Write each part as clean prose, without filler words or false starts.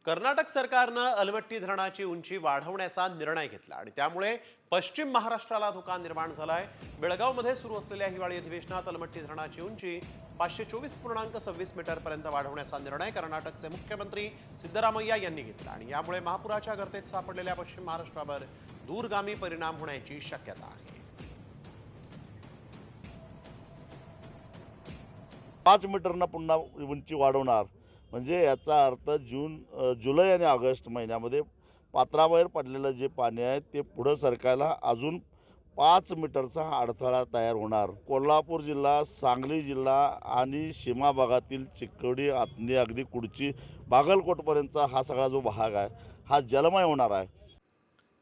कर्नाटक सरकारनं अलमट्टी धरणाची उंची वाढवण्याचा निर्णय घेतला आणि त्यामुळे पश्चिम महाराष्ट्राला धोका निर्माण झालाय। बेळगावमध्ये सुरू असलेल्या हिवाळी अधिवेशनात अलमट्टी धरणाची उंची 524.26 मीटर पर्यंत वाढवण्याचा निर्णय कर्नाटकचे मुख्यमंत्री सिद्धरामय्या यांनी घेतला आणि यामुळे महापुराच्या गर्तेत सापडलेल्या पश्चिम महाराष्ट्रावर दूरगामी परिणाम होण्याची शक्यता आहे। 5 मीटरनं पुन्हा उंची वाढवणार म्हणजे याचा अर्थ जुलै आणि ऑगस्ट महिन्यामध्ये पात्राबाहेर पडलेलं जे पाणी आहे ते पुढं सरकायला अजून 5 मीटरचा अडथळा तयार होणार। कोल्हापूर जिल्हा, सांगली जिल्हा आणि सीमा भागातील चिक्कोडी, आतनी, अगदी कुडची, बागलकोटपर्यंतचा हा सगळा जो भाग आहे हा जलमय होणार आहे।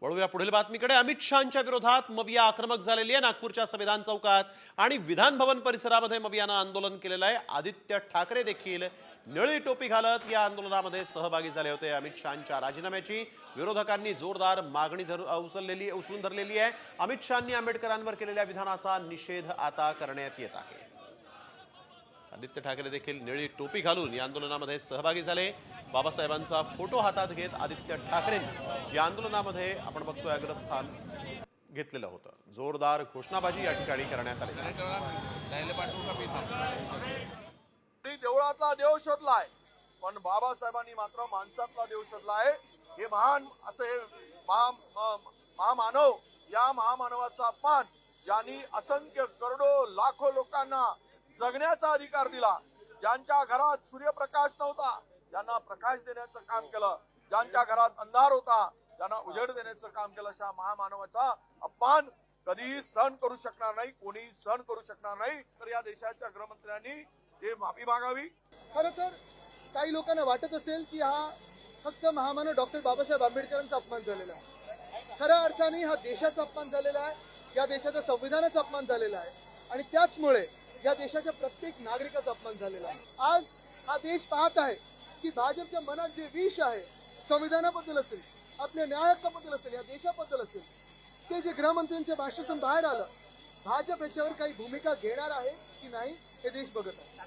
वळूया पुढील बातमीकडे। अमित शहांच्या विरोधात मविया आक्रमक झालेली आहे। नागपूरच्या संविधान चौकात आणि विधान भवन परिसरामध्ये मवियानं आंदोलन केलेलं आहे। आदित्य ठाकरे देखील निळी टोपी घालत या आंदोलनामध्ये सहभागी झाले होते। अमित शहांच्या राजीनाम्याची विरोधकांनी जोरदार मागणी उचलून धरलेली आहे। अमित शहांनी आंबेडकरांवर केलेल्या विधानाचा निषेध आता करण्यात येत आहे। आदित्य ठाकरे देखील निळी टोपी घालून या आंदोलनामध्ये सहभागी झाले। बाबासाहेबांचा फोटो हातात घेत आदित्य ठाकरेंनी या आंदोलनामध्ये आपण बघतोय अग्रस्थान घेतलेलं होतं। जोरदार घोषणाबाजी या ठिकाणी करण्यात आली। देवळातला देव शोधलाय पण बाबासाहेबांनी मात्र माणसातला देव शोधलाय। हे महान असे महामानव, या महामानवाचा अपमान ज्यांनी असंख्य करोडो लाखो लोकांना जगण्याचा अधिकार दिला, ज्यांच्या घरात सूर्यप्रकाश नव्हता ज्यांना प्रकाश देण्याचं काम केलं, ज्यांच्या घरात अंधार होता त्यांना उजेड देण्याचं काम केलं, अशा महामानवाचा अपमान कधी सहन करू शकणार नाही, कोणी सहन करू शकणार नाही। तर या देशाच्या गृहमंत्र्यांनी ते माफी मागावी। खरं तर काही लोकांना वाटत असेल की हा फक्त महामानव डॉक्टर बाबासाहेब आंबेडकरांचा अपमान झालेला आहे। खऱ्या अर्थाने हा देशाचा अपमान झालेला आहे, या देशाच्या संविधानाचा अपमान झालेला आहे आणि त्याचमुळे या देशाच्या प्रत्येक नागरिकाचा अपमान झालेला आहे। आज हा देश पाहत आहे की भाजपच्या मनात जे विष आहे, संविधानाबद्दल असेल, आपल्या न्याय हक्काबद्दल असेल, या देशाबद्दल असेल, ते जे गृहमंत्र्यांच्या भाषणातून बाहेर आलं, भाजप याच्यावर काही भूमिका घेणार आहे की नाही हे देश बघत आहे।